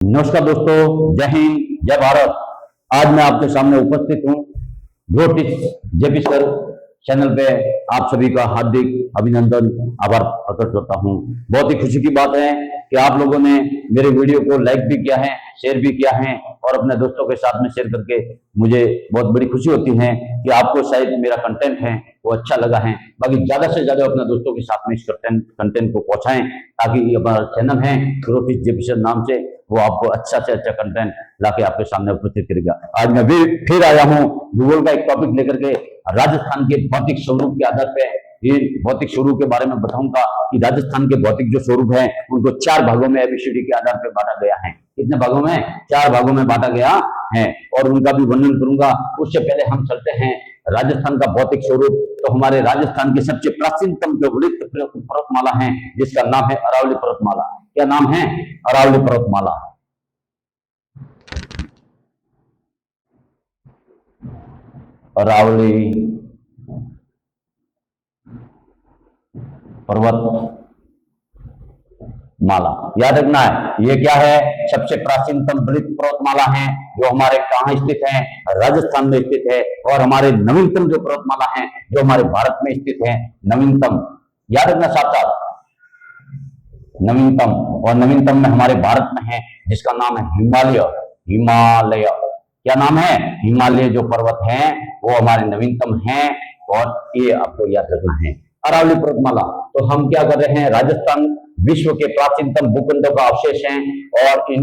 नमस्कार दोस्तों, जय हिंद, जय भारत। आज मैं आपके सामने उपस्थित हूँ ज्योतिष जेपी सर चैनल पे। आप सभी का हार्दिक अभिनंदन, आभार प्रकट करता हूँ। बहुत ही खुशी की बात है कि आप लोगों ने मेरे वीडियो को लाइक भी किया है, शेयर भी किया है और अपने दोस्तों के साथ में शेयर करके मुझे बहुत बड़ी खुशी होती है कि आपको शायद मेरा कंटेंट है वो अच्छा लगा है। बाकी ज्यादा से ज्यादा अपने दोस्तों के साथ में इस कंटेंट को पहुंचाएं ताकि ये हमारा चैनल है ज्योतिष जेपी सर नाम से, वो आपको अच्छा से अच्छा कंटेंट लाके आपके सामने उपस्थित करेगा। आज मैं भी फिर आया हूँ भूगोल का एक टॉपिक लेकर के। राजस्थान के भौतिक स्वरूप के आधार पे ये भौतिक स्वरूप के बारे में बताऊंगा कि राजस्थान के भौतिक जो स्वरूप है उनको 4 भागों में एबीसीडी के आधार पर बांटा गया है। कितने भागों में? 4 भागों में बांटा गया है और उनका भी वर्णन करूंगा। उससे पहले हम चलते हैं राजस्थान का भौतिक स्वरूप। तो हमारे राजस्थान की सबसे प्राचीनतम जो वृत्त पर्वतमाला है जिसका नाम है अरावली पर्वतमाला। क्या नाम है? अरावली पर्वतमाला। अरावली पर्वत माला याद रखना है। ये क्या है? सबसे प्राचीनतम वृत्त पर्वतमाला है जो हमारे कहाँ स्थित है? राजस्थान में स्थित है। और हमारे नवीनतम जो पर्वतमाला है जो हमारे भारत में स्थित है, नवीनतम याद रखना साथ साथ, नवीनतम। और नवीनतम में हमारे भारत में है जिसका नाम है हिमालय। हिमालय क्या नाम है? हिमालय जो पर्वत है वो हमारे नवीनतम है और ये आपको याद रखना है। अरावली पर्वतमाला। तो हम क्या कर रहे हैं? राजस्थान विश्व के प्राचीनतम भूखंडों का अवशेष है और इन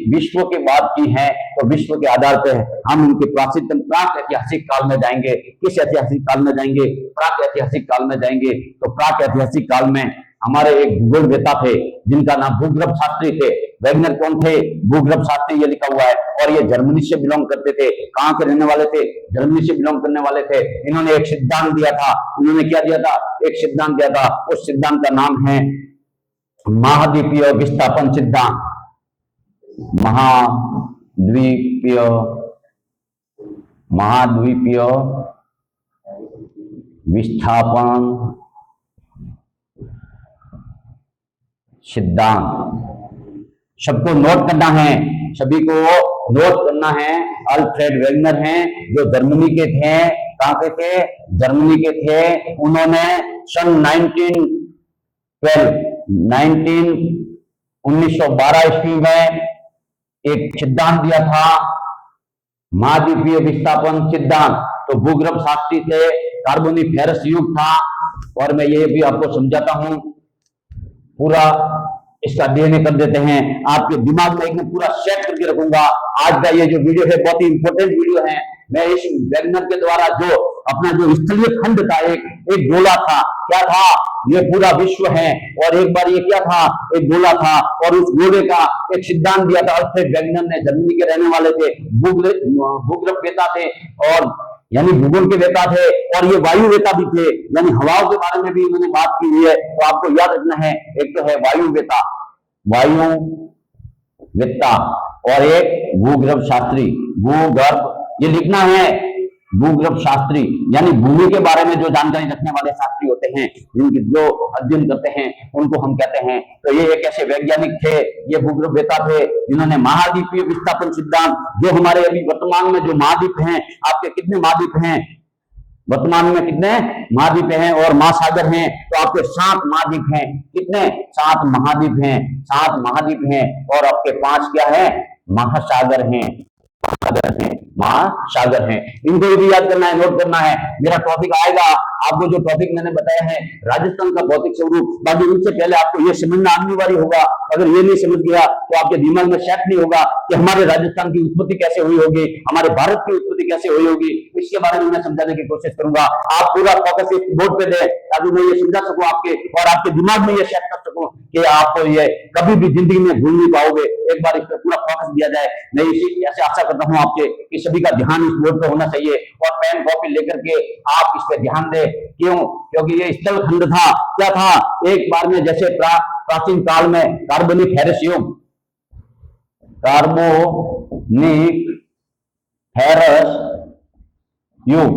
विश्व की बात की है तो विश्व के आधार पर हम इनके प्राचीनतम प्राक ऐतिहासिक काल में जाएंगे। किस ऐतिहासिक काल में जाएंगे? प्राक ऐतिहासिक काल में जाएंगे। तो प्राक ऐतिहासिक काल में हमारे एक भूगोलवेता थे जिनका नाम भूगर्भ शास्त्री थे। वैज्ञानिक कौन थे? भूगर्भ शास्त्री, ये लिखा हुआ है। और ये जर्मनी से बिलोंग करते थे। कहां के रहने वाले थे? जर्मनी से बिलोंग करने वाले थे। इन्होंने एक सिद्धांत दिया था। इन्होंने क्या दिया था? एक सिद्धांत दिया था। उस सिद्धांत का नाम है महाद्वीपीय विस्थापन सिद्धांत। महाद्वीपीय महाद्वीपीय विस्थापन सिद्धांत। सबको नोट करना है, सभी को नोट करना है। अल्फ्रेड वेगनर हैं जो जर्मनी के थे। कहां के थे? जर्मनी के थे। उन्होंने सन 1912 ईस्वी में एक सिद्धांत दिया था, महाद्वीपीय विस्थापन सिद्धांत। तो भूगर्भ शास्त्री थे, कार्बोनिफेरस युग था। और मैं ये भी आपको समझाता हूं, पूरा इसका डीएनए कर देते हैं। आपके दिमाग में एकदम पूरा सेट करके रखूंगा। आज का ये जो वीडियो है बहुत ही इंपॉर्टेंट वीडियो है। मैं इस वेगनर के द्वारा जो अपना जो स्थलीय खंड था, एक गोला था। क्या था? ये पूरा विश्व है। और एक बार ये क्या था? एक गोला था और उस गोले का एक सिद्धांत दिया था अल्फ्रेड वेगनर ने। जर्मनी के रहने वाले थे, भूगर्भवेता थे और यानी भूगोल के वेता थे और ये वायु वेता भी थे, यानी हवाओं के बारे में भी इन्होंने बात की हुई है। तो आपको याद रखना है, एक तो है वायु वेता, वायु वेता और एक भूगर्भ शास्त्री। भूगर्भ ये लिखना है, भूगर्भ शास्त्री यानी भूमि के बारे में जो जानकारी रखने वाले शास्त्री होते हैं, जिनकी जो अध्ययन करते हैं उनको हम कहते हैं। तो ये एक ऐसे वैज्ञानिक थे, ये भूगर्भवेता थे जिन्होंने महाद्वीपीय विस्थापन सिद्धांत, जो हमारे अभी वर्तमान में जो महाद्वीप हैं, आपके कितने महाद्वीप हैं वर्तमान में? कितने महाद्वीप हैं? और महासागर हैं तो आपके 7 महाद्वीप हैं। कितने? 7 महाद्वीप हैं। 7 महाद्वीप हैं और आपके 5 क्या है? महासागर हैं। महासागर हैं। इनको भी याद करना है, नोट करना है। मेरा टॉपिक आएगा, आपको जो टॉपिक मैंने बताया है राजस्थान का भौतिक स्वरूप। बाकी उससे पहले आपको ये समझना अनिवार्य होगा। अगर ये नहीं समझ गया तो आपके दिमाग में सेट नहीं होगा कि हमारे राजस्थान की उत्पत्ति कैसे हुई होगी, हमारे भारत की उत्पत्ति कैसे हुई होगी। इसके बारे में मैं समझाने की कोशिश करूंगा। आप पूरा फोकस इस बोर्ड पे दें ताकि मैं ये समझा सकूं आपके, और आपके दिमाग में ये सेट कर सकूं कि आपको ये कभी भी जिंदगी में भूल नहीं पाओगे। एक बार इस पर पूरा फोकस दिया जाए। मैं इसी ऐसे आशा करता हूं आपसे कि सभी का ध्यान इस बोर्ड पे होना चाहिए और पेन कॉपी लेकर के आप इस पे ध्यान दें। क्यों? क्योंकि ये स्थल खंड था। क्या था? एक बार में जैसे प्राचीन काल में कार्बोनिफेरस युग, कार्बोनिफेरस युग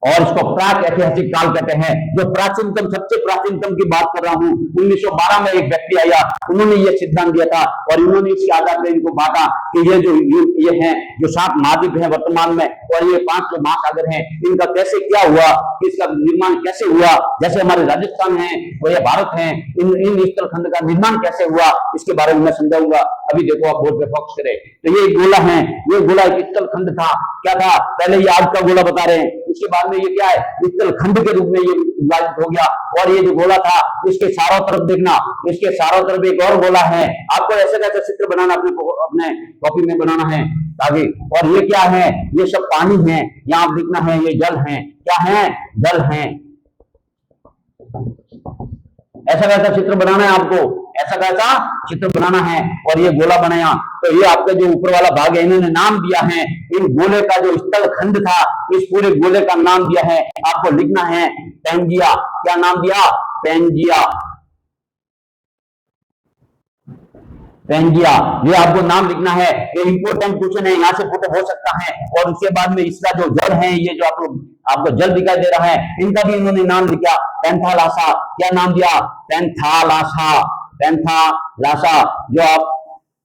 और इसको प्राक ऐतिहासिक काल कहते हैं। जो प्राचीनतम, सबसे प्राचीनतम की बात कर रहा हूं, 1912 में एक व्यक्ति आया, उन्होंने ये सिद्धांत दिया था और उन्होंने इसके आधार पर इनको बांटा कि ये हैं जो 7 महाद्वीप हैं वर्तमान में, और ये 5 जो महासागर हैं, इनका कैसे क्या हुआ, इसका निर्माण कैसे हुआ, जैसे हमारे राजस्थान है और ये भारत है, इन स्थल खंड का निर्माण कैसे हुआ, इसके बारे में मैं समझाऊंगा। अभी देखो आप बोर्ड पे फोकस करें तो ये गोला है, ये गोला एक स्थल खंड था। क्या था? पहले ये आग का गोला बता रहे हैं, उसके बाद में ये क्या है, स्थल खंड के रूप में ये विभाजित हो गया। और ये जो गोला था, इसके चारों तरफ देखना, इसके चारों तरफ एक और गोला है। आपको ऐसे कैसे चित्र बनाना, अपने कॉपी में बनाना है ताकि। और ये क्या है? ये सब पानी है, यहाँ लिखना है ये जल है। क्या है? जल है। ऐसा कैसा चित्र बनाना है आपको, ऐसा कैसा चित्र बनाना है। और ये गोला बनाया तो ये आपका जो ऊपर वाला भाग है, इन्होंने नाम दिया है। इन गोले का जो स्थल खंड था, इस पूरे गोले का नाम दिया है, आपको लिखना है पैंजिया। क्या नाम दिया? पैंजिया। पैंजिया, ये आपको नाम लिखना है। ये इंपोर्टेंट क्वेश्चन है, यहाँ से फोटो हो सकता है। और उसके बाद में इसका जो जल है, ये जो आपको जल दिखाई दे रहा है, इनका भी इन्होंने नाम लिखा पैंथालासा। क्या नाम दिया? पैंथालासा। पैंथालासा जो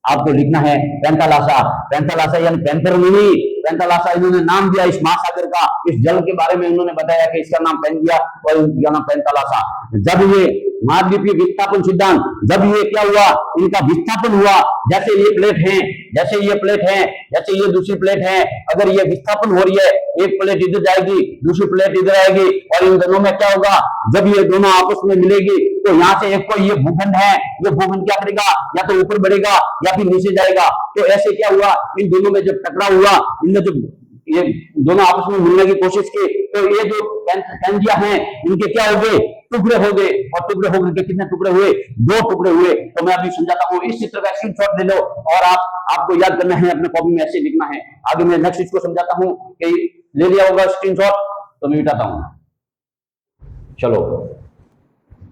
आपको लिखना है पैंथालासा। पैंथालासा यानी पैंथरमुनि। पैंथालासा इन्होंने नाम दिया इस महासागर का, इस जल के बारे में इन्होंने बताया कि इसका नाम पैंजिया और इनका नाम पैंथालासा। जब ये महाद्वीपीय विस्थापन सिद्धांत, जब ये क्या हुआ, इनका विस्थापन हुआ, जैसे ये प्लेट है, जैसे ये प्लेट है, जैसे ये दूसरी प्लेट है, अगर ये विस्थापन हो रही है, एक प्लेट इधर जाएगी, दूसरी प्लेट इधर आएगी, और इन दोनों में क्या होगा, जब ये दोनों आपस में मिलेगी तो यहाँ से एक को ये भूखंड है, ये भूखंड क्या करेगा, या तो ऊपर बढ़ेगा या फिर नीचे जाएगा। तो ऐसे क्या हुआ, इन दोनों में जब टकराव हुआ, इनमें जब ये दोनों आपस में मिलने की कोशिश की, तो ये जो पैंजिया हैं, इनके क्या हो गए, टुकड़े हो गए। और टुकड़े होकर के कितने टुकड़े हुए? 2 टुकड़े हुए। तो मैं अभी समझाता हूँ, इस चित्र का स्क्रीनशॉट ले लो और आपको याद करना है, अपने कॉपी में ऐसे लिखना है। आगे मैं नेक्स्ट इसको समझाता हूँ कि ले लिया होगा स्क्रीनशॉट, तो मैं मिटाता हूँ। चलो,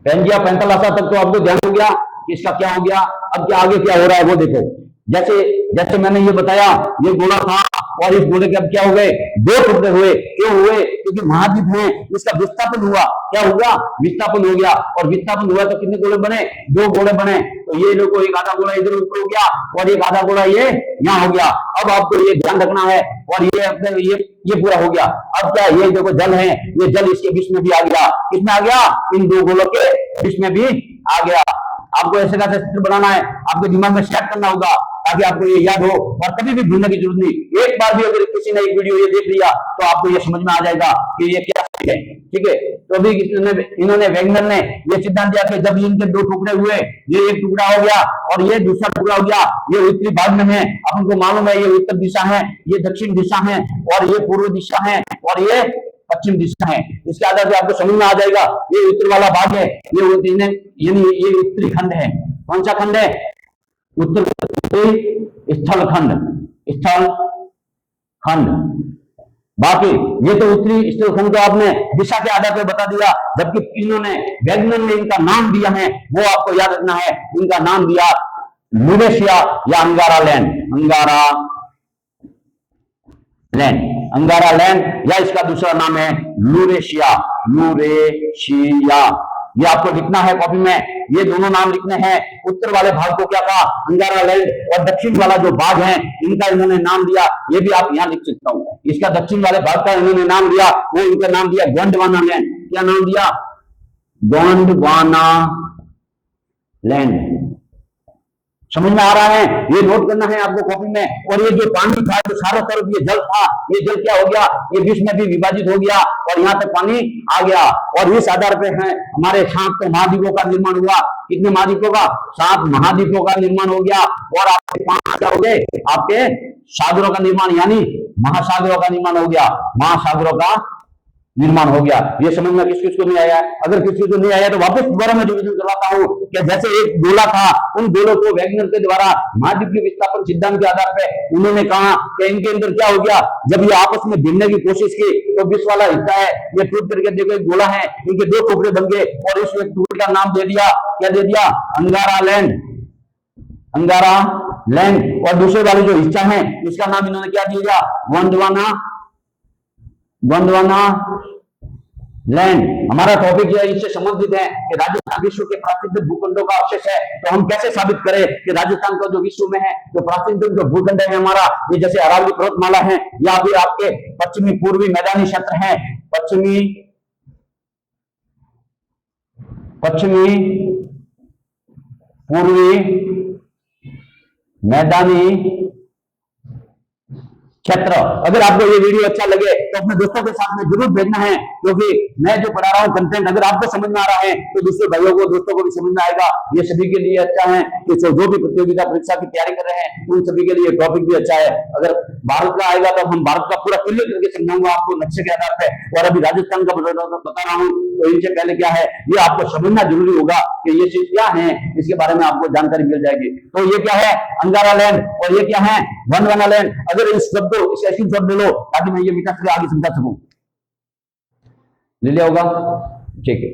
पैंजिया पैंथालासा तक तो आपको ध्यान हो गया इसका क्या हो गया। अब क्या आगे क्या हो रहा है वो देखो। जैसे जैसे मैंने ये बताया, ये गोला था और इस गोले के अब क्या हो गए, 2 टुकड़े हुए। क्यों हुए? क्योंकि महाद्वीप है, इसका विस्थापन हुआ। क्या हुआ? विस्थापन हो गया। और विस्थापन हुआ तो कितने गोले बने? 2 गोले बने। तो ये देखो, एक आधा गोला इधर ऊपर हो गया और एक आधा गोला ये यहाँ हो गया। अब आपको ये ध्यान रखना है। और ये अपने ये पूरा हो गया। अब क्या, ये देखो जल है, ये जल इसके बीच में भी आ गया। किसमें आ गया? इन 2 गोलों के बीच में भी आ गया। आपको ऐसे कैसे चित्र बनाना है, आपके दिमाग में सेट करना होगा ताकि आपको ये याद हो और कभी भी भूलने की जरूरत नहीं। एक बार भी अगर किसी ने एक वीडियो ये देख लिया तो आपको ये समझ में आ जाएगा कि ये क्या है। ठीक है, तो अभी इन्होंने वैगनर ने ये सिद्धांत दिया कि जब इनके 2 टुकड़े हुए, ये एक टुकड़ा हो गया और ये दूसरा टुकड़ा हो गया। ये उत्तरी भाग में है, अपन को मालूम है, ये उत्तर दिशा है, ये दक्षिण दिशा है, और ये पूर्व दिशा है, और ये पश्चिम दिशा है। इसके आधार से आपको समझ में आ जाएगा ये उत्तर वाला भाग है, ये उत्तरी खंड है। कौन सा खंड है? उत्तर स्थल खंड। स्थल खंड। बाकी ये तो उत्तरी स्थल खंड तो आपने दिशा के आधार पर बता दिया, जबकि इन्होंने वैगनर ने इनका नाम दिया है, वो आपको याद रखना है। इनका नाम दिया लूरेशिया या अंगारा लैंड। अंगारा लैंड, अंगारा लैंड, या इसका दूसरा नाम है लूरेशिया। लूरेशिया, ये आपको लिखना है कॉपी में। ये दोनों नाम लिखने हैं। उत्तर वाले भाग को क्या कहा? अंगारा लैंड। और दक्षिण वाला जो भाग है, इनका इन्होंने नाम दिया, ये भी आप यहां लिख सकता हूं। इसका दक्षिण वाले भाग का इन्होंने नाम दिया, वो इनका नाम दिया गोंडवाना लैंड। क्या नाम दिया? गोंडवाना लैंड। समझ में आ रहा है? ये नोट करना है आपको कॉपी में। और ये जो पानी था, जो चारों तरफ ये जल था, ये जल क्या हो गया, ये बीच में भी विभाजित हो गया और यहाँ तक पानी आ गया। और इस आधार पे है हमारे 7 महाद्वीपों का निर्माण हुआ। कितने महाद्वीपों का? 7 महाद्वीपों का निर्माण हो गया। और आपके 5 क्या हो गए? आपके सागरों का निर्माण, यानी महासागरों का निर्माण हो गया। महासागरों का निर्माण हो गया। ये समझ में किस किस को नहीं आया? अगर किसी को नहीं आया तो वापस दोबारा मैं रिवीजन करवाता हूँ कि जैसे एक गोला था, उन गोलों को वैगनर के द्वारा महाद्वीपीय विस्थापन सिद्धांत के आधार पर उन्होंने कहा कि इनके अंदर क्या हो गया, जब ये आपस में भिड़ने की कोशिश की तो बीच वाला हिस्सा है ये टूट करके, देखो एक गोला है, इनके 2 टुकड़े बन गए और इस टुकड़े का नाम दे दिया, क्या दे दिया? अंगारा लैंड। अंगारा लैंड। और दूसरे वाले जो हिस्सा है, इसका नाम इन्होंने क्या दिया? गोंडवाना। गोंडवाना लैंड। हमारा टॉपिक जो है इससे संबंधित है कि राजस्थान विश्व के प्राचीनतम भूखंडों का अवशेष है। तो हम कैसे साबित करें कि राजस्थान का जो विश्व में है जो प्राचीनतम जो भूखंड है हमारा, ये जैसे अरावली पर्वतमाला है या फिर आपके पश्चिमी पूर्वी मैदानी क्षेत्र है, पश्चिमी पूर्वी मैदानी क्षेत्र। अगर आपको ये वीडियो अच्छा लगे तो अपने दोस्तों के साथ में जरूर भेजना है, क्योंकि मैं जो पढ़ा रहा हूँ कंटेंट अगर आपको समझ में आ रहा है तो दूसरे भाइयों को दोस्तों को भी समझ में आएगा। ये सभी के लिए अच्छा है कि जो भी प्रतियोगिता परीक्षा की तैयारी कर रहे हैं उन सभी के लिए टॉपिक भी अच्छा है। अगर भारत का आएगा तो हम भारत का पूरा क्लियर करके समझाऊंगा आपको नक्शे के आधार पर। और अभी राजस्थान का बता रहा हूँ तो इनसे पहले क्या है ये आपको समझना जरूरी होगा कि ये चीज क्या है, इसके बारे में आपको जानकारी मिल जाएगी। तो ये क्या है अंगारा लैंड और ये क्या है गोंडवाना लैंड। अगर इस शब्द इसे ऐसी शब्द लो ताकि मैं ये मीठा से आगे समझा सकूं। ले लिया होगा, ठीक है।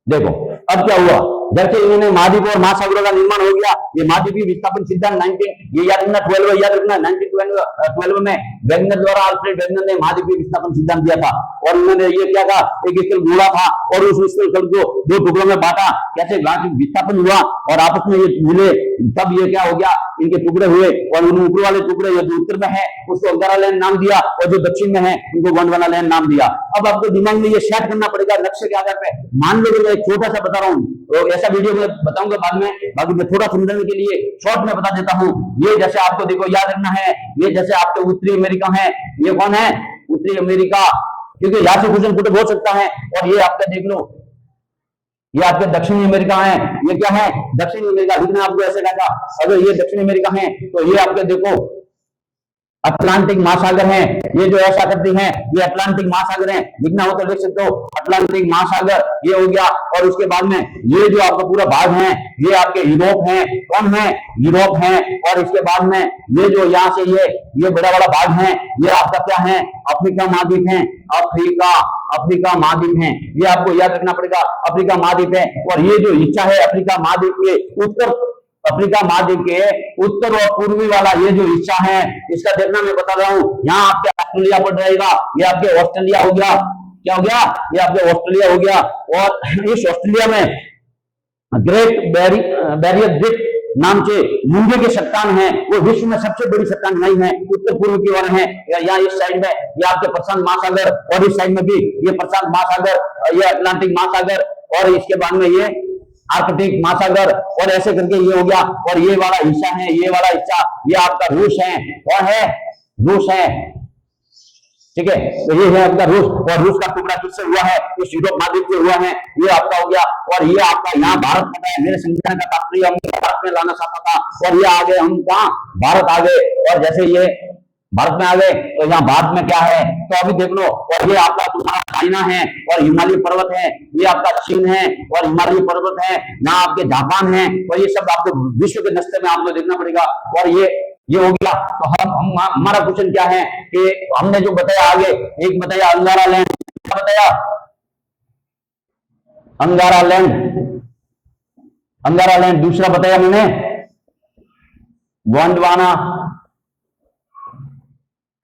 देखो अब क्या हुआ, जैसे इन्होंने महाद्वीप और महासागरों का निर्माण हो गया। ये महाद्वीपीय विस्थापन सिद्धांत 19 ये याद रखना 12 याद रखना 1912 में वेगनर द्वारा अल्फ्रेड वेगनर ने महाद्वीपीय विस्थापन सिद्धांत दिया था। और उन्होंने ये क्या था, एक स्थल गोला था और उस स्थल को दो टुकड़ों में बांटा। कैसे विस्थापन हुआ और आपस में ये मिले, तब ये क्या हो गया, इनके टुकड़े हुए और उन ऊपर वाले टुकड़े जो उत्तर में है उसको अंगारा लैंड नाम दिया और जो दक्षिण में है उनको गोंडवाना लैंड नाम दिया। अब आपको दिमाग में ये सेट करना पड़ेगा नक्शे के आधार पर। मान लो मैं एक छोटा सा बता रहा हूँ तो ऐसा वीडियो में बताऊंगा बाद में, बाकी मैं थोड़ा समझने के लिए शॉर्ट में बता देता हूँ। ये जैसे आपको देखो याद रखना है, ये जैसे आपके उत्तरी अमेरिका है, ये कौन है उत्तरी अमेरिका, क्योंकि यहाँ से क्वेश्चन पुट हो सकता है। और ये आपका देख लो ये आपके दक्षिणी अमेरिका है, ये क्या है दक्षिणी अमेरिका। लिखना आपको ऐसे कहा अगर ये दक्षिणी अमेरिका है तो ये आपके देखो अटलांटिक महासागर है। ये जो ऐसा करती हैं ये अटलांटिक महासागर है, लिखना हो तो लिख सकते हो अटलांटिक महासागर ये हो गया। और उसके बाद में ये जो आपका पूरा भाग है ये आपके यूरोप है, कौन है यूरोप है। और इसके बाद में ये जो यहाँ से ये बड़ा बड़ा भाग है ये आपका क्या है अफ्रीका महाद्वीप है, अफ्रीका महाद्वीप है। ये आपको याद रखना पड़ेगा अफ्रीका महाद्वीप है। और ये जो हिस्सा है अफ्रीका महाद्वीप के उत्तर, अफ्रीका महाद्वीप के उत्तर और पूर्वी वाला ये जो हिस्सा है इसका देखना मैं बता रहा हूं। यहाँ आपके ऑस्ट्रेलिया पड़ जाएगा, ये आपके ऑस्ट्रेलिया हो गया, क्या हो गया ये आपके ऑस्ट्रेलिया हो गया। और इस ऑस्ट्रेलिया में ग्रेट बैरियर रीफ नाम से मूंगे के चट्टान है, वो विश्व में सबसे बड़ी चट्टान नहीं है, उत्तर पूर्व की ओर है। यहाँ इस साइड में ये आपके प्रशांत महासागर और इस साइड में भी ये प्रशांत महासागर, ये अटलांटिक महासागर और इसके बाद में ये आर्कटिक महासागर और ऐसे करके ये हो गया। और ये वाला हिस्सा है, ये वाला हिस्सा ये आपका रूस है, कौन है रूस है, ठीक है। तो ये है आपका रूस और रूस का टुकड़ा किससे हुआ है इस यूरोप महाद्वीप से हुआ है, ये आपका हो गया। और ये आपका यहाँ भारत पता है, मेरे समझाने का तात्पर्य हम भारत में लाना चाहता था। और ये आ गए हम कहाँ भारत आ गए, और जैसे ये भारत में आ गए तो यहाँ भारत में क्या है तो अभी देख लो। और ये आपका तुम्हारा चाइना है और हिमालय पर्वत है, ये आपका चीन है और हिमालय पर्वत है, यहाँ आपके जापान है। और ये सब आपको विश्व के नक्शे में आपको देखना पड़ेगा। और ये हो गया। तो हम हमारा क्वेश्चन क्या है कि हमने जो बताया आगे, एक बताया अंगारा लैंड, क्या बताया अंगारा लैंड, दूसरा बताया मैंने गोंडवाना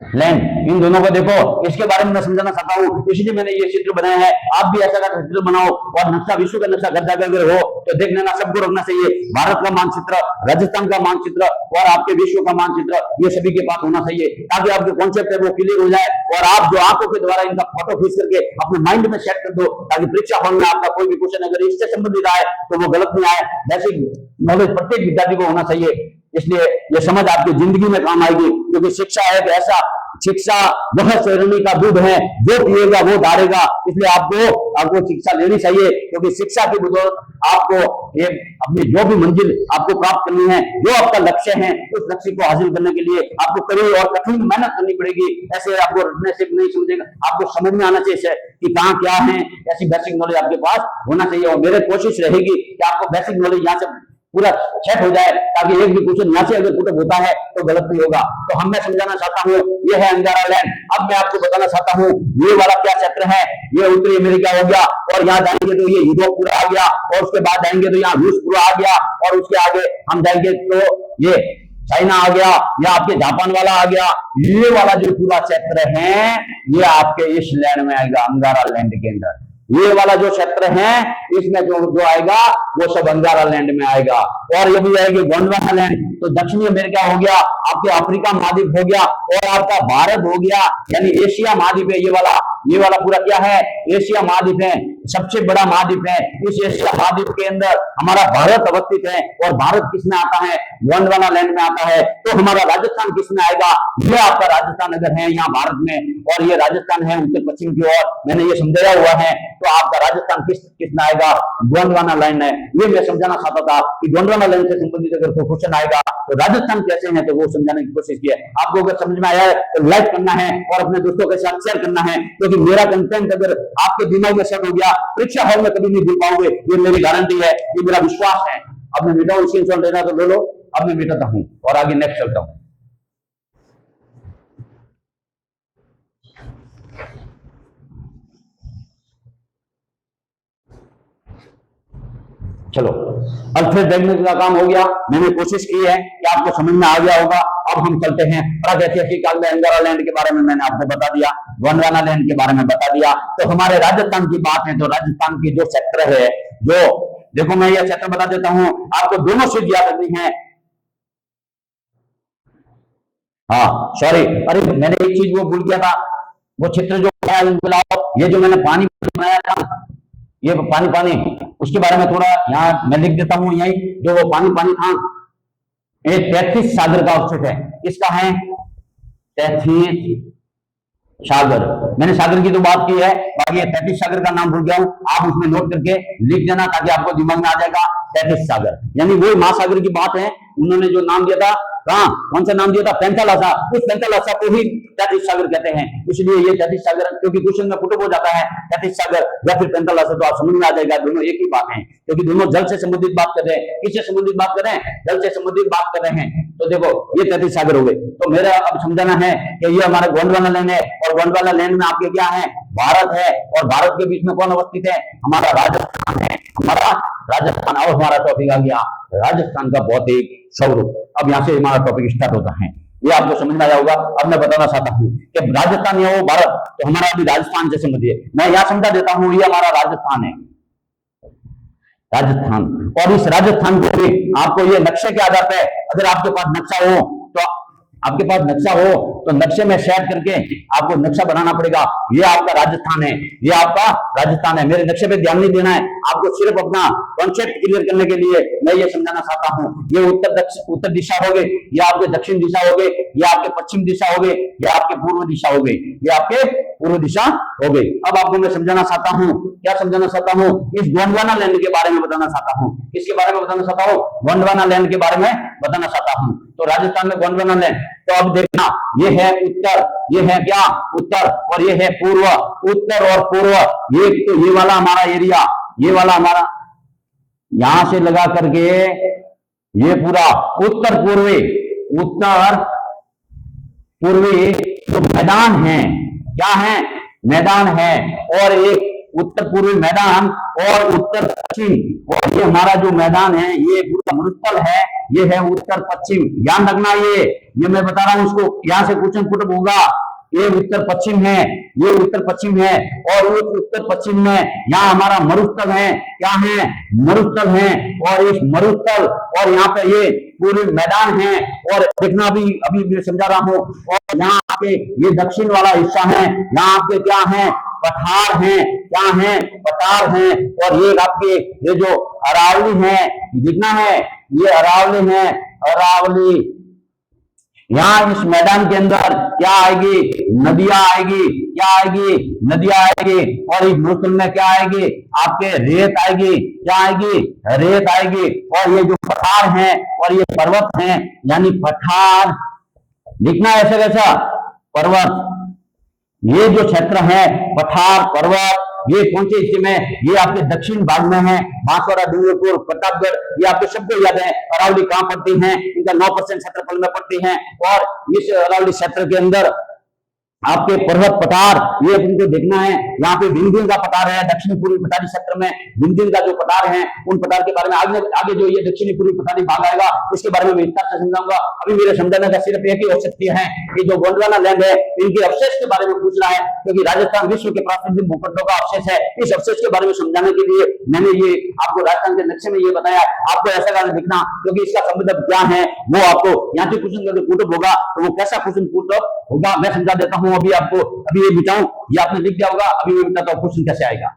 लैंड। इन दोनों को देखो, इसके बारे में मैं समझाना चाहता हूँ, इसलिए मैंने ये चित्र बनाया है। आप भी ऐसा का चित्र बनाओ और नक्शा विश्व का नक्शा घर जाकर अगर हो तो देख लेना, सबको रखना चाहिए। भारत का मानचित्र, राजस्थान का मानचित्र और आपके विश्व का मानचित्र ये सभी के पास होना चाहिए, ताकि आपके कॉन्सेप्ट है वो क्लियर हो जाए। और आप जो आंखों के द्वारा इनका फोटो खींच करके अपने माइंड में सेट कर दो, ताकि परीक्षा हॉल में आपका कोई भी क्वेश्चन अगर इससे संबंधित आए तो वो गलत नहीं आए। बेसिक नॉलेज प्रत्येक विद्यार्थी को होना चाहिए, इसलिए ये समझ आपकी जिंदगी में काम आएगी। क्योंकि शिक्षा है ऐसा, शिक्षा वह श्रेणी का दूध है, जो पिएगा वो दारेगा। इसलिए आपको शिक्षा लेनी चाहिए, क्योंकि शिक्षा की बदौलत आपको ये अपनी जो भी मंजिल आपको प्राप्त करनी है, जो आपका लक्ष्य है, उस लक्ष्य को हासिल करने के लिए आपको कड़ी और कठिन मेहनत करनी पड़ेगी। ऐसे आपको रटने से नहीं समझेगा, आपको समझ में आना चाहिए कि कहाँ क्या है। ऐसी बेसिक नॉलेज आपके पास होना चाहिए। और मेरी कोशिश रहेगी कि आपको बेसिक नॉलेज यहाँ से पूरा सेट हो जाए, ताकि एक भी क्वेश्चन यहाँ से अगर पुटअप होता है तो गलत नहीं होगा। तो हम मैं समझाना चाहता हूँ ये है अंगारा लैंड। अब मैं आपको बताना चाहता हूँ ये वाला क्या क्षेत्र है, ये उत्तरी अमेरिका हो गया। और यहाँ जाएंगे तो ये यूरोप पूरा आ गया, और उसके बाद जाएंगे तो यहाँ रूस पूरा आ गया, और उसके आगे हम जाएंगे तो ये चाइना आ गया या आपके जापान वाला आ गया, ये वाला जो पूरा क्षेत्र है ये आपके इस लैंड में आएगा, अंगारा लैंड के अंदर। ये वाला जो क्षेत्र है इसमें जो जो आएगा वो सब अंगारा लैंड में आएगा। और ये भी आएगी गोंडवाना लैंड, तो दक्षिणी अमेरिका हो गया, आपके अफ्रीका महाद्वीप हो गया और आपका भारत हो गया, यानी एशिया महाद्वीप है। ये वाला पूरा क्या है, एशिया महाद्वीप है, सबसे बड़ा महाद्वीप है। इस एशिया महाद्वीप के अंदर हमारा भारत अवस्थित है। और भारत किसमें आता है, गोंडवाना लैंड में आता है। तो हमारा राजस्थान किसमें आएगा, ये आपका राजस्थान अगर है यहाँ भारत में, और ये राजस्थान है उत्तर पश्चिम की ओर, मैंने ये समझाया हुआ है। तो आपका राजस्थान किसमें आएगा, गोंडवाना लैंड है। ये मैं समझाना चाहता था कि गोंडवाना लैंड से संबंधित अगर कोई क्वेश्चन आएगा तो राजस्थान कैसे है, तो वो समझाने की कोशिश की है। आपको अगर समझ में आया है तो लाइक करना है और अपने दोस्तों के साथ शेयर करना है, क्योंकि मेरा कंटेंट अगर आपके दिमाग में सेट हो गया, परीक्षा हॉल में कभी नहीं भूल पाओगे, ये मेरी गारंटी है, ये मेरा विश्वास है। अब मैं मिटाऊं, स्क्रीनशॉट लेना तो ले लो, अब मैं मिटाता हूं और आगे नेक्स्ट चलता हूं। चलो, अल्फ्रेड वेगनर का काम हो गया, मैंने कोशिश की है कि आपको समझ में आ गया होगा। अब हम चलते हैं प्रागैतिहासिक काल में अंगारा लैंड के बारे में मैंने आपको बता दिया, गोंडवाना लैंड के बारे में बता दिया। तो हमारे राजस्थान की बात है, तो राजस्थान की जो क्षेत्र है, जो देखो मैं यह क्षेत्र बता देता हूं, आपको दोनों चीज याद रखनी है। हाँ सॉरी, अरे मैंने एक चीज वो भूल गया था, वो क्षेत्र जो है, ये जो मैंने पानी बनाया था, ये पानी उसके बारे में थोड़ा यहाँ मैं लिख देता हूं। यही जो वो पानी था, ये 33 सागर का अवशेष है। किसका है, 33 सागर। मैंने सागर की तो बात की है, बाकी ये 33 सागर का नाम भूल गया हूं, आप उसमें नोट करके लिख देना ताकि आपको दिमाग में आ जाएगा। 33 सागर यानी वो महासागर की बात है। उन्होंने जो नाम दिया था, हाँ कौन सा नाम दिया था, पेंथालासा, उस पेंथालासा को ही 33 सागर कहते हैं। इसलिए ये 33 सागर, क्योंकि क्वेश्चन में पुट हो जाता है 33 सागर या फिर पेंथालासा, तो आप समझ में आ जाएगा दोनों एक ही बात है, क्योंकि दोनों जल से संबंधित बात कर रहे हैं। किससे संबंधित बात कर रहे हैं, जल से संबंधित बात कर रहे हैं। तो देखो ये 33 सागर हो गए। तो मेरा अब समझाना है कि ये हमारा गोंडवाना लैंड है, और गोंडवाना लैंड में आपके क्या है, भारत है, और भारत के बीच में कौन अवस्थित है, हमारा राजस्थान है, हमारा राजस्थान। और हमारा टॉपिक आ गया राजस्थान का भौतिक स्वरूप। अब यहाँ से हमारा टॉपिक स्टार्ट होता है, ये आपको समझ में आया होगा। अब मैं बताना चाहता हूँ कि राजस्थान है वो भारत, तो हमारा अभी राजस्थान से संबंधित है। मैं यहाँ समझा देता हूँ, ये हमारा राजस्थान है, राजस्थान। और इस राजस्थान को भी आपको ये नक्शे के आधार पर, अगर आपके पास नक्शा हो तो आपके पास नक्शा हो तो नक्शे में सेट करके आपको नक्शा बनाना पड़ेगा। ये आपका राजस्थान है, ये आपका राजस्थान है। मेरे नक्शे पे ध्यान नहीं देना है, आपको सिर्फ अपना कॉन्सेप्ट क्लियर करने के लिए मैं ये समझाना चाहता हूँ। ये उत्तर दिशा हो गई, ये आपके दक्षिण दिशा हो गई, ये आपके पश्चिम दिशा हो गई, ये आपके पूर्व दिशा हो गई, ये आपके पूर्व दिशा हो गई। अब आपको मैं समझाना चाहता हूँ, क्या समझाना चाहता हूँ, इस गोंडवाना लैंड के बारे में बताना चाहता हूँ। किसके बारे में बताना चाहता हूँ, गोंडवाना लैंड के बारे में बताना चाहता हूँ। तो राजस्थान में गोंडवाना लैंड, तो अब देखना, ये है उत्तर, ये है क्या उत्तर, और ये है पूर्व। उत्तर और पूर्व, ये तो ये वाला हमारा एरिया, ये वाला हमारा यहां से लगा करके ये पूरा उत्तर पूर्वी, उत्तर पूर्वी जो मैदान है, क्या है, मैदान है। और एक उत्तर पूर्वी मैदान और उत्तर पश्चिम, और ये हमारा जो मैदान है ये पूरा मरुस्थल है, ये है उत्तर पश्चिम। ध्यान रखना, ये मैं बता रहा हूं, उसको यहां से क्वेश्चन पुट होगा। ये उत्तर पश्चिम है, ये उत्तर पश्चिम है, और उस उत्तर पश्चिम में यहाँ हमारा मरुस्थल है, क्या है, मरुस्थल है। और इस मरुस्थल और यहाँ पे ये पूरे मैदान है। और देखना अभी मैं समझा रहा हूँ। और यहाँ पे ये दक्षिण वाला हिस्सा है, यहाँ पे क्या है, पठार है, क्या है, पठार है। और ये आपके ये जो अरावली है, दिखना है, ये अरावली है, अरावली। यहाँ इस मैदान के अंदर क्या आएगी, नदियां आएगी, क्या आएगी, नदियां आएगी। और इस मरुस्थल में क्या आएगी, आपके रेत आएगी, क्या आएगी, रेत आएगी। और ये जो पठार है और ये पर्वत है, यानी पठार, दिखना ऐसा कैसा, पर्वत। ये जो क्षेत्र है पठार पर्वत, ये कौन से हिस्से में, ये आपके दक्षिण भाग में है। बांसवाड़ा, डूंगरपुर, प्रतापगढ़, ये आपको सबको याद है। अरावली कहां पड़ती है, इनका 9% क्षेत्रफल में पड़ती है। और इस अरावली क्षेत्र के अंदर आपके पर्वत पठार ये उनको देखना है। यहाँ पे विंध्य का पठार है, दक्षिणी पूर्वी पठारी क्षेत्र में विंध्य का जो पठार है, उन पठार के बारे में आगे आगे जो ये दक्षिणी पूर्वी पठारी भाग आएगा उसके बारे में विस्तार से समझाऊंगा। अभी मेरे समझाने का सिर्फ एक ही औचित्य है कि जो गोंडवाना लैंड है इनके अवशेष के बारे में पूछ रहा है, क्योंकि राजस्थान विश्व के प्राकृतिक भूखंडों का अवशेष है। इस अवशेष के बारे में समझाने के लिए मैंने ये आपको राजस्थान के नक्शे में ये बताया। आपको ऐसा कारण दिखना, क्योंकि इसका संबंध क्या है वो आपको यहाँ से क्वेश्चन करके पुटअप होगा, तो वो कैसा क्वेश्चन पुटअप होगा मैं समझा देता हूँ। अभी आपको अभी ये बिताऊं, ये आपने लिख दिया होगा, अभी मैं बताता हूँ क्वेश्चन कैसे आएगा।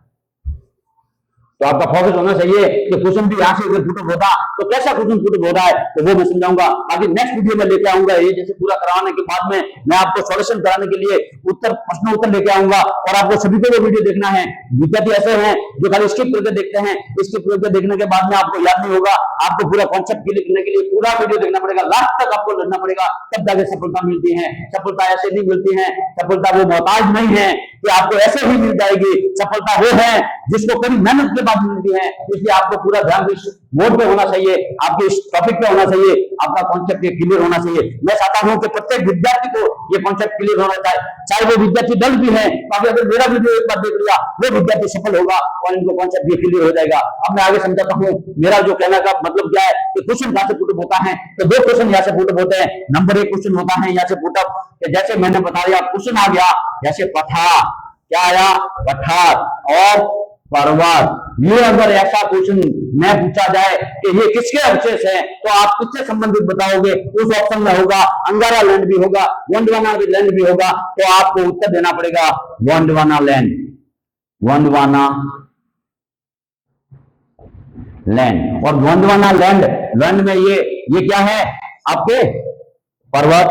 तो आपका फोकस होना चाहिए कि क्वेश्चन भी यहाँ से अगर पुटअप होता तो कैसा क्वेश्चन पुटअप हो रहा है, तो वो मैं समझाऊंगा। बाकी नेक्स्ट वीडियो में लेके आऊंगा, ये जैसे पूरा कराने के बाद में मैं आपको सॉल्यूशन कराने के लिए प्रश्न उत्तर लेके आऊंगा, और आपको सभी को वो वीडियो देखना है। विद्यार्थी ऐसे हैं जो खाली स्किप करके देखते हैं, स्किप करके देखने के बाद में आपको याद नहीं होगा। आपको पूरा कॉन्सेप्ट क्लियर करने के लिए पूरा वीडियो देखना पड़ेगा, लास्ट तक आपको लड़ना पड़ेगा, तब जाके सफलता मिलती है। सफलता ऐसे नहीं मिलती है, सफलता वो मोहताज नहीं है कि आपको ऐसे ही मिल जाएगी। सफलता वो है जिसको कड़ी मेहनत के बाद मिलती है। इसलिए आपको पूरा ध्यान इस मोड पे होना चाहिए, आपके इस टॉपिक पे होना चाहिए, आपका कॉन्सेप्ट क्लियर होना चाहिए। मैं चाहता हूं कि प्रत्येक विद्यार्थी को ये कॉन्सेप्ट क्लियर होना चाहिए, चाहे वो विद्यार्थी दल भी है। तो अगर मेरा वीडियो एक बार देख लिया वो विद्यार्थी सफल होगा और इनको कॉन्सेप्ट ये क्लियर हो जाएगा। अब मैं आगे समझाता हूँ मेरा जो कहने का मतलब क्या है कि क्वेश्चन कहां से पुटअप होता है। तो दो क्वेश्चन यहाँ से पुटअप होते हैं। नंबर एक क्वेश्चन होता है यहाँ से पुटअप, जैसे मैंने बताया क्वेश्चन आ गया जैसे पठार, क्या आया पठार और पर्वत। ये अगर ऐसा क्वेश्चन मैं पूछा जाए कि ये किसके अवशेष है, तो आप किससे संबंधित बताओगे। उस ऑप्शन में होगा अंगारा लैंड भी होगा, गोंडवाना लैंड भी होगा, तो आपको उत्तर देना पड़ेगा गोंडवाना लैंड। गोंडवाना लैंड, और गोंडवाना लैंड में ये क्या है आपके पर्वत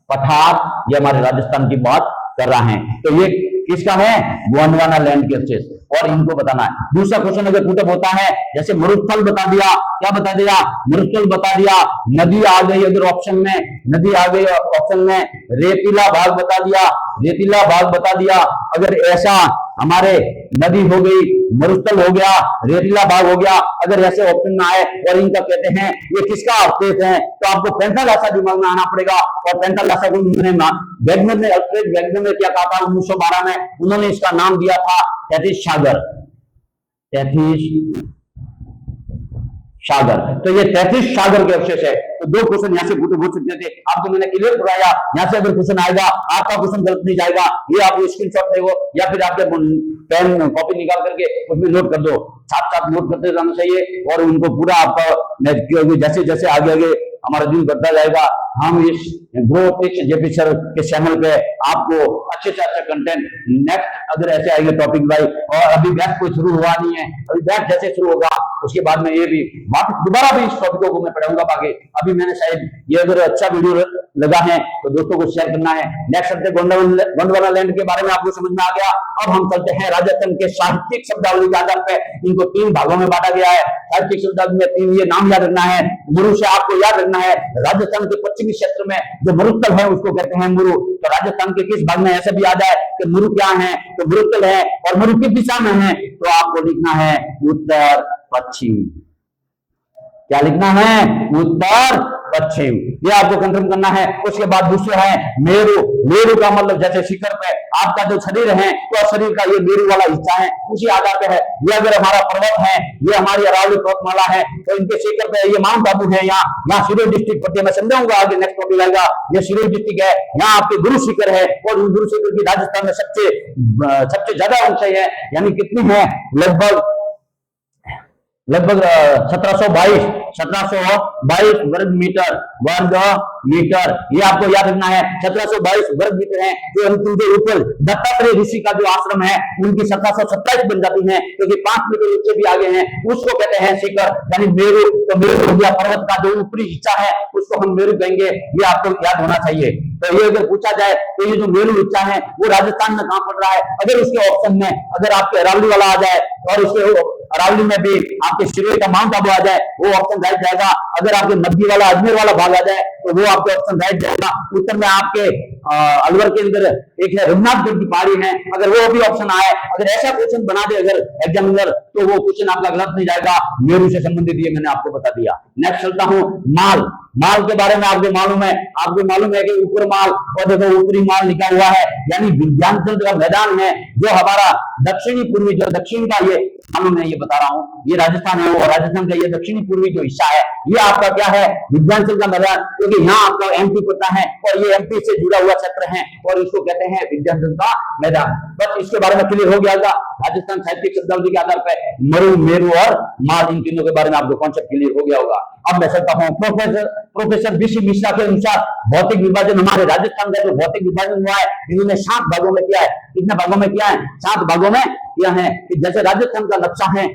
पठार, ये हमारे राजस्थान की बात कर रहा है। तो ये किसका है, गोंडवाना लैंड के अवशेष, और इनको बताना है। दूसरा क्वेश्चन अगर पुटअप होता है जैसे मरुस्थल बता दिया, क्या बता दिया, मरुस्थल बता दिया, नदी आ गई अगर ऑप्शन में, नदी आ गई ऑप्शन में, रेतीला भाग बता दिया, रेतीला भाग बता दिया। अगर ऐसा हमारे नदी हो गई, मरुस्थल हो गया, रेतीला भाग हो गया, अगर ऐसे ऑप्शन में आए और इनका कहते हैं ये किसका अवशेष है, तो आपको पेंथल ऐसा दिमाग में आना पड़ेगा। और पेंथल ऐसा को वैज्ञानिक ने अल्फ्रेड वैज्ञानिक ने क्या कहा था 1912 में, उन्होंने इसका नाम दिया था तैतीस सागर। तैतीस सागर, तो ये 33 सागर के अवशेष है। तो दो क्वेश्चन यहाँ से पुटअप हो सकते थे, आपको मैंने क्लियर कराया। यहाँ से अगर क्वेश्चन आएगा आपका क्वेश्चन गलत नहीं जाएगा, ये आप स्क्रीनशॉट ले वो या फिर आपके पेन कॉपी निकाल करके उसमें नोट कर दो, साथ साथ नोट करते जाना चाहिए। और उनको पूरा आपका जैसे जैसे आगे आगे हमारा दिन बढ़ता जाएगा, हम इस ग्रो टिप्स जेपी सर के चैनल पे आपको अच्छे से अच्छा कंटेंट नेक्स्ट अगर ऐसे आएंगे टॉपिक वाइज। और अभी बैच कोई शुरू हुआ नहीं है, अभी बैच जैसे शुरू होगा उसके बाद में ये भी दोबारा भी इस टॉपिकों को मैं पढ़ाऊंगा। बाकी अभी मैंने शायद ये अगर अच्छा वीडियो लगा है तो दोस्तों को शेयर करना है। नेक्स्ट चलते गोंडवाना लैंड के बारे में आपको समझ में आ गया। अब हम चलते हैं राजस्थान के साहित्यिक शब्दावली के आधार पर, इनको 3 भागों में बांटा गया है। साहित्यिक शब्दावली में 3 ये नाम याद रखना है। मुरु से आपको याद रखना है, राजस्थान के पश्चिमी क्षेत्र में जो मरुस्थल है उसको कहते हैं मुरु। तो राजस्थान के किस भाग में ऐसा भी आ जाए कि मुरु क्या है, तो मरुस्थल है, और मुरु किस दिशा में है, तो आपको लिखना है उत्तर पश्चिम। क्या लिखना है, उत्तर पश्चिम, ये आपको कंफर्म करना है। उसके बाद दूसरा है मेरु। मेरु का मतलब जैसे शिखर पे आपका जो शरीर है तो शरीर का ये मेरु वाला हिस्सा है, उसी आधार पे है। ये अगर हमारा पर्वत है, ये हमारी अरावली पर्वतमाला है, तो इनके शिखर पे ये माउंट आबू है। यहाँ सिरोही डिस्ट्रिक्ट पड़ती है, मैं समझाऊंगा आगे नेक्स्ट टॉपिक आएगा। ये सिरोही डिस्ट्रिक्ट है, यहाँ आपके गुरु शिखर है, और उन गुरु शिखर की राजस्थान में सबसे ज्यादा ऊंचाई है, यानी कितनी है, लगभग 1722 वर्ग मीटर। ये आपको याद रखना है, 1722 वर्ग मीटर है। जो उनके ऊपर दत्तात्रेय ऋषि का जो आश्रम है उनकी 1727 बन जाती है, क्योंकि 5 मीटर ऊंचे भी आगे हैं, उसको कहते हैं शिखर यानी मेरु। तो मेरु हो गया पर्वत का जो ऊपरी हिस्सा है, उसको हम मेरु कहेंगे, ये आपको याद होना चाहिए। तो ये अगर पूछा जाए तो ये जो मेरु हिस्सा है वो राजस्थान में कहां पड़ रहा है, अगर उसके ऑप्शन में अगर आपके अरावली वाला आ जाए और उसके अरावली में भी आपके सिरोही का माउंट आबू आ जाए, वो ऑप्शन राइट जाएगा। अगर आपके नब्बी वाला अजमेर वाला भाग आ जाए तो वो आपके ऑप्शन राइट जाएगा। उत्तर में आपके अलवर के अंदर एक है रघुनाथगढ़ की पहाड़ी है, अगर वो भी ऑप्शन आए, अगर ऐसा क्वेश्चन बना दे अगर एग्जामिनर, तो वो क्वेश्चन आपका गलत नहीं जाएगा, मेरू से संबंधित ये मैंने आपको बता दिया। नेक्स्ट चलता हूं, माल। माल के बारे में आपको मालूम है कि ऊपर माल और देखो ऊपरी माल लिखा हुआ है, यानी विंध्याचल का मैदान है जो हमारा दक्षिणी पूर्वी, जो दक्षिण का ये मालूम है, ये बता रहा हूं, ये राजस्थान है, और राजस्थान का ये दक्षिणी पूर्वी जो हिस्सा है ये आपका क्या है, विंध्याचल का मैदान, क्योंकि यहाँ आपका एमपी पड़ता है और ये एमपी से जुड़ा हुआ क्षेत्र है और इसको कहते हैं विंध्याचल का मैदान। बस इसके बारे में क्लियर हो गया था। राजस्थान साहित्यिक शब्दावली के आधार पर मरु, मेरू और माल, इन तीनों के बारे में आपको कॉन्सेप्ट क्लियर हो गया होगा। अब मैं चलता हूं, प्रोफेसर बीसी मिश्रा के अनुसार भौतिक विभाजन, हमारे राजस्थान का जो भौतिक विभाजन हुआ है इन्होंने 7 भागों में किया है। कितने भागों में किया है? 7 भागों में किया है। कि जैसे राजस्थान का नक्शा है,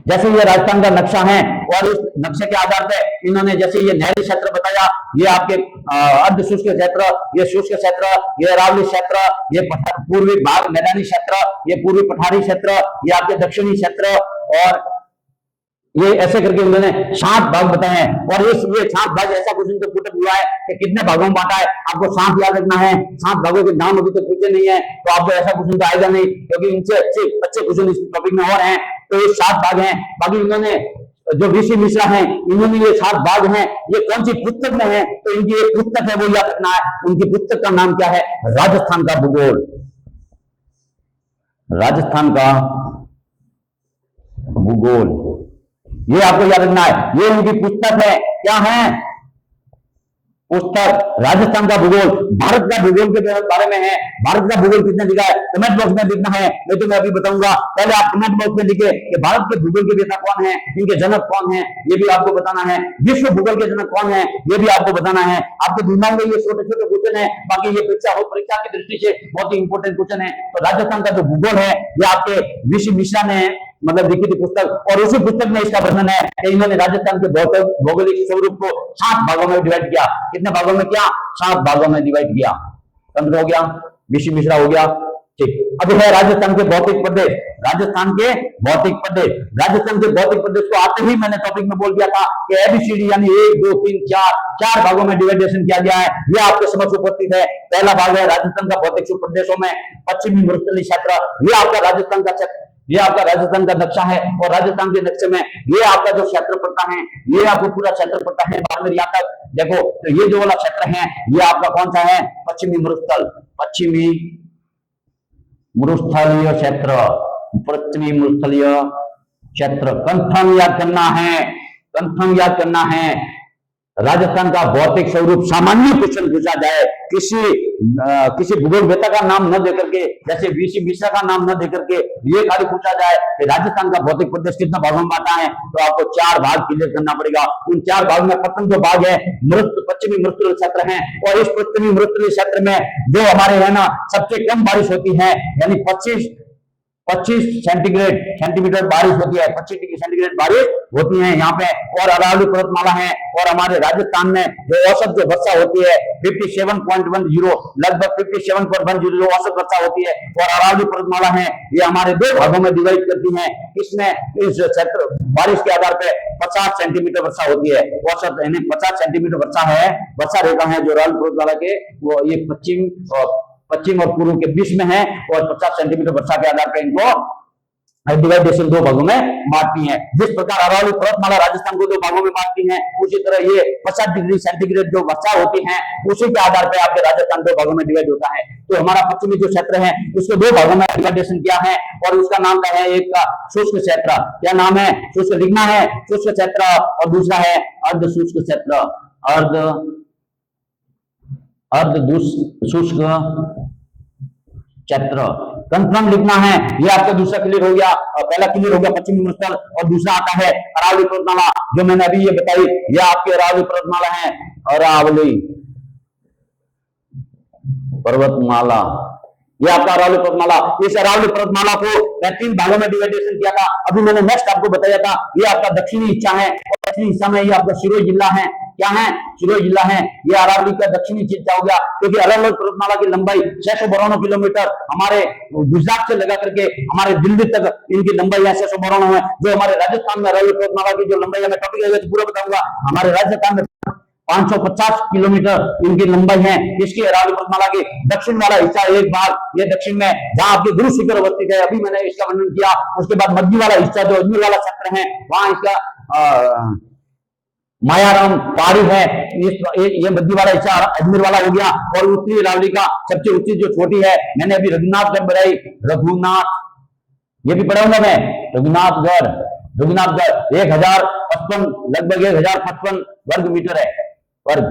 जैसे ये राजस्थान का नक्शा है और इस नक्शे के आधार पर इन्होंने जैसे ये नहरी क्षेत्र बताया, ये आपके अर्ध शुष्क क्षेत्र, ये शुष्क क्षेत्र, ये अरावली क्षेत्र, ये पूर्वी भाग मैदानी क्षेत्र, ये पूर्वी पठारी क्षेत्र, ये आपके दक्षिणी क्षेत्र, और ये ऐसे करके उन्होंने 7 भाग बताए हैं। और ये 7 भाग ऐसा कुछ तो पुट हुआ है कि कितने भागों में बांटा है, आपको 7 याद रखना है। 7 भागों के नाम अभी तक पूछे नहीं है, तो आपको ऐसा कुछ तो आएगा नहीं, क्योंकि इनसे अच्छे क्वेश्चन इस टॉपिक में और हैं। तो ये 7 भाग हैं। बाकी इन्होंने जो बीसी मिश्रा हैं, इन्होंने ये 7 भाग हैं, ये कौन सी पुस्तक में है, तो इनकी एक पुस्तक है, वो याद रखना है। उनकी पुस्तक का नाम क्या है? राजस्थान का भूगोल। राजस्थान का भूगोल, ये आपको याद रखना है। ये उनकी पुस्तक है। क्या है? पुस्तक राजस्थान का भूगोल। भारत का भूगोल के बारे में है। भारत का भूगोल कितने लिखा है? कमेंट बॉक्स में लिखना है, नहीं तो मैं अभी बताऊंगा। पहले आप कमेंट बॉक्स में लिखे कि भारत के भूगोल के नेता कौन है, इनके जनक कौन है, ये भी आपको बताना है। विश्व भूगोल के जनक कौन है, ये भी आपको बताना है। आपके दिमाग में ये छोटे छोटे क्वेश्चन है, बाकी ये परीक्षा की दृष्टि से बहुत ही इंपॉर्टेंट क्वेश्चन है। तो राजस्थान का जो भूगोल है ये आपके बीसी मिश्रा ने मतलब लिखी थी पुस्तक, और उसी पुस्तक में इसका वर्णन है कि इन्होंने राजस्थान के भौगोलिक स्वरूप को 7 भागों में डिवाइड किया। कितने भागों में किया? 7 भागों में डिवाइड किया। तंत्र हो गया, बीसी मिश्रा हो गया, ठीक। अब है राजस्थान के भौतिक प्रदेश। राजस्थान के भौतिक प्रदेश, राजस्थान के भौतिक प्रदेश को आते ही मैंने टॉपिक में बोल दिया था कि एबीसीडी यानी 1 2 3 4 भागों में डिवाइडेशन किया गया है। ये आपके समझ उपस्थित है। पहला भाग है राजस्थान का भौतिक प्रदेशों में पश्चिमी मरुस्थलीय क्षेत्र, ये आपका राजस्थान का क्षेत्र, ये आपका राजस्थान का नक्शा है। और राजस्थान के नक्शे में ये आपका जो क्षेत्र पड़ता है, ये आपको पूरा क्षेत्र पड़ता है बाड़मेर यहाँ तक। देखो तो ये जो वाला क्षेत्र है ये आपका कौन सा है? पश्चिमी मरुस्थल, पश्चिमी मरुस्थलीय क्षेत्र, पश्चिमी मरुस्थलीय क्षेत्र। कंफर्म याद करना है, कंफर्म याद करना है। राजस्थान का भौतिक स्वरूप सामान्य क्वेश्चन पूछा जाए, किसी भूगोल वेता का नाम न देकर के, जैसे बीसी मिश्रा का नाम न देकर के ये खाली पूछा जाए कि राजस्थान का भौतिक प्रदेश कितना भागों में बांटा है, तो आपको 4 भाग क्लियर करना पड़ेगा। उन 4 भाग में प्रथम जो भाग है पश्चिमी मरुस्थलीय क्षेत्र है, और इस पश्चिमी मरुस्थलीय क्षेत्र में जो हमारे है ना सबसे कम बारिश होती है, यानी 25 सेंटीमीटर बारिश होती है, 25 डिग्री सेंटीग्रेड बारिश होती है यहाँ पे। और अरावली पर्वतमाला है, और हमारे राजस्थान में जो औसत जो वर्षा होती है 57.10, लगभग 57.10 औसत वर्षा होती है। और अरावली पर्वतमाला है, ये हमारे 2 भागों में डिवाइड करती है। इसमें इस क्षेत्र बारिश के आधार पर 50 सेंटीमीटर वर्षा होती है, औसत यानी 50 सेंटीमीटर वर्षा है, वर्षा रेखा है जो अरावली पर्वतमाला के वो ये पश्चिम और पूर्व के बीच में है, और 50 सेंटीमीटर वर्षा के आधार पर इनको डिवाइडेशन 2 भागों में बांटती है। जिस प्रकार अरावली पर्वतमाला राजस्थान को 2 भागों में बांटती है, उसी तरह ये 50 डिग्री सेंटीग्रेड जो वर्षा होती है उसी के आधार पर आपके राजस्थान 2 भागों में डिवाइड होता है। तो हमारा पश्चिमी जो क्षेत्र है उसको 2 भागों में डिवाइडेशन किया है, और उसका नाम क्या है? एक का शुष्क क्षेत्र, क्या नाम है? शुष्क लिखना है, शुष्क क्षेत्र, और दूसरा है अर्ध शुष्क क्षेत्र, अर्ध शुष्क क्षेत्र। कंफर्म लिखना है। ये आपका दूसरा क्लियर हो गया, पहला क्लियर हो गया पश्चिमी मरुस्थल, और दूसरा आता है अरावली पर्वतमाला, जो मैंने अभी ये बताई, ये आपकी अरावली पर्वतमाला है। अरावली पर्वतमाला, ये आपका अरावली पर्वतमाला। इस अरावली पर्वतमाला को 3 भागों में डिवाइडेशन किया था। अभी मैंने नेक्स्ट आपको बताया था, ये आपका दक्षिणी हिस्सा है, और दक्षिणी हिस्सा में ये आपका सिरोही जिला है। क्या है, सिरोही जिला है। ये अरावली का दक्षिणी हिस्सा हो गया, क्योंकि अरवल पर्वतमाला की लंबाई 692 किलोमीटर हमारे गुजरात से लगा करके हमारे दिल्ली तक इनकी लंबाई है 692 है। जो हमारे राजस्थान में अरवल पर्वतमाला की जो लंबाई है, मैं टॉपिक पूरा बताऊंगा। हमारे राजस्थान में 550 किलोमीटर इनकी लंबाई है। इसकी अरावली पर्वतमाला की दक्षिण वाला हिस्सा एक भाग, ये दक्षिण में जहां आपके गुरु शिखर अवस्थित है, अभी मैंने इसका वर्णन किया। उसके बाद मध्य वाला हिस्सा जो अजमेर वाला क्षेत्र है, वहां इसका मायाराम पहाड़ी है। ये मध्य वाला हिस्सा अजमेर वाला हो गया। और उत्तरी अरावली का सबसे ऊंची जो छोटी है, मैंने अभी रघुनाथगढ़ बढ़ाई, रघुनाथ ये भी पढ़ाऊंगा मैं, रघुनाथगढ़ 1055 लगभग 1055 वर्ग मीटर है, वर्ग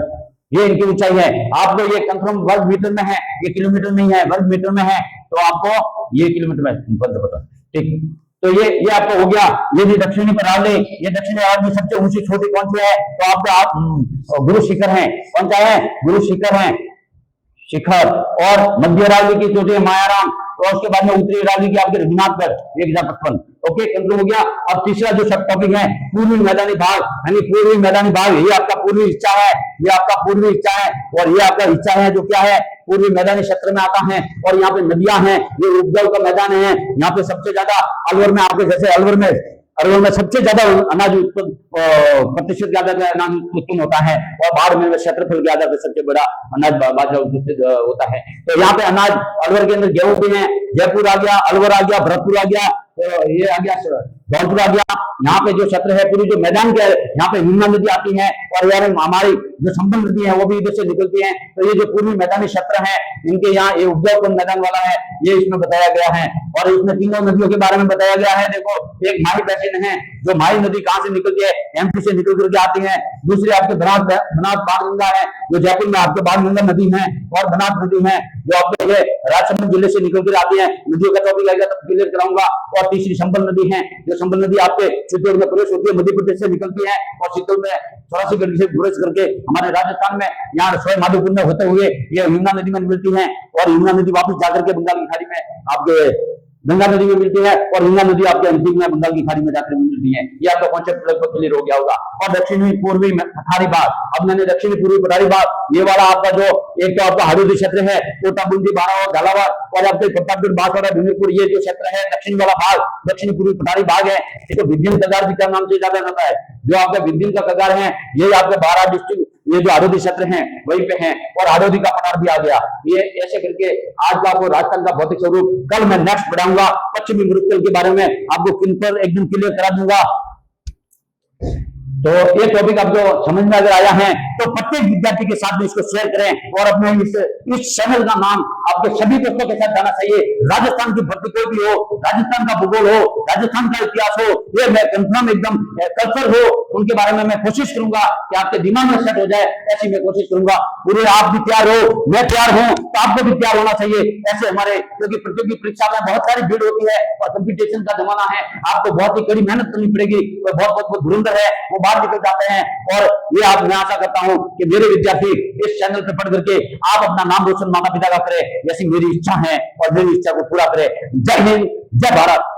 ये इनकी ऊंचाई है। आपको ये कंफर्म वर्ग मीटर में है, ये किलोमीटर नहीं है, वर्ग मीटर में है, तो आपको ये किलोमीटर में पता, ठीक। तो ये आपको हो गया। ये भी दक्षिणी अरावली, ये दक्षिणी अरावली में सबसे ऊंची छोटी कौन सी है, तो आपका आप गुरु शिखर है। कौन सा है, गुरु शिखर है, शिखर। और मध्य अरावली की चोटी है मायाराम, और उसके बाद में उत्तरी अरावली की आपके रघुनाथगढ़ 1055। ओके, कंक्लूड हो गया। और तीसरा जो सब टॉपिक है, पूर्वी मैदानी भाग, यानी पूर्वी मैदानी भाग, ये आपका पूर्वी हिस्सा है, ये आपका पूर्वी हिस्सा है। और ये आपका हिस्सा है जो क्या है, पूर्वी मैदानी क्षेत्र में आता है। और यहाँ पे नदियां हैं, ये उपजाऊ का मैदान है। यहाँ पे सबसे ज्यादा अलवर में आपके जैसे अलवर में सबसे ज्यादा अनाज प्रतिशत ज्यादा अनाज उत्पन्न होता है। और बाढ़ में क्षेत्रफल के आधार पर सबसे बड़ा अनाज बाजरा उत्पन्न होता है। तो यहाँ पे अनाज अलवर के अंदर गेहूं भी है। जयपुर आ गया, अलवर आ गया, भरतपुर आ गया, तो ये आ गया जौनपुर आ गया। यहाँ पे जो क्षेत्र है, पूरी जो मैदान के यहाँ पे यमुना नदी आती है, और यार हमारी जो संबल नदी है वो भी इधर से निकलती है। तो ये जो पूर्वी मैदानी क्षेत्र है, इनके यहाँ ये उपजाऊ मैदान वाला है, ये इसमें बताया गया है। और इसमें तीनों नदियों के बारे में बताया गया है। देखो, एक माही बैसिन है, जो माही नदी कहाँ से निकलती है, एमपी से निकल करके आती है। दूसरी आपके बनास बाणगंगा है, जो जयपुर में आपके बाणगंगा नदी है, और बनास नदी है जो आपके ये राजसमंद जिले से निकल कर आती है। नदियों का टॉपिक आएगा तब क्लियर कराऊंगा। और तीसरी संबल नदी है, जो संबल नदी आपके चित्तौड़ में प्रवेश होती है, मध्य प्रदेश से निकलती है, और चित्तौड़ में 84 गढ़ से प्रवेश करके हमारे राजस्थान में यहाँ सोय माधोपुर में होते हुए ये यमुना नदी में मिलती है। और यमुना नदी वापस जाकर के बंगाल की खाड़ी में आपके गंगा नदी में मिलती है, और यमुना नदी आपके अंतिम में बंगाल की खाड़ी में जाकर मिलती है। ये आपका कॉन्सेप्ट लगभग क्लियर हो गया होगा। और दक्षिणी पूर्वी पठारी भाग, अब मैंने दक्षिणी पूर्वी पठारी भाग, ये वाला आपका जो एक तो आपका हरदोई क्षेत्र है, कोटा बूंदी बाड़ा और झालावाड़, और आपके प्रतापगढ़ बांसवाड़ा डूंगरपुर, ये जो क्षेत्र है दक्षिण वाला भाग, दक्षिणी पूर्वी पठारी भाग है। इसको विंध्य कगार भी क्या नाम से जाना जाता है, जो आपका विंध्य का कगार है, ये आपके 12 डिस्ट्रिक्ट, ये जो हरदोई क्षेत्र है वहीं पे है। और हरदोई का पठार भी आ गया। ये ऐसे करके आज का आपको राजस्थान का भौतिक स्वरूप, कल मैं नेक्स्ट पढ़ाऊंगा पश्चिमी मरुस्थल के बारे में, आपको किन पर एकदम क्लियर करा दूंगा। तो ये टॉपिक आपको समझ में अगर आया है तो प्रत्येक विद्यार्थी के साथ में इसको शेयर करें, और अपने इस चैनल का नाम आपके सभी दोस्तों के साथ जाना चाहिए। राजस्थान की भर्ती कोई भी हो, राजस्थान का भूगोल हो, राजस्थान का इतिहास हो, ये मैं कंफर्म एकदम कल्चर हो, उनके बारे में मैं कोशिश करूंगा कि आपके दिमाग में सेट हो जाए, ऐसी मैं कोशिश करूंगा। पूरे आप भी तैयार हो, मैं तैयार हूं, तो आपको भी तैयार होना चाहिए। ऐसे हमारे, क्योंकि प्रतियोगी परीक्षा में बहुत सारी भीड़ होती है और कंपटीशन का जमाना है, आपको बहुत ही कड़ी मेहनत करनी पड़ेगी। और बहुत धुरंधर है वो बाहर निकल जाते हैं। और ये आप, मैं आशा करता हूं कि मेरे विद्यार्थी इस चैनल पर पढ़ करके आप अपना नाम रोशन माता पिता का करें, जैसी मेरी इच्छा है, और मेरी इच्छा को पूरा करें। जय हिंद, जय भारत।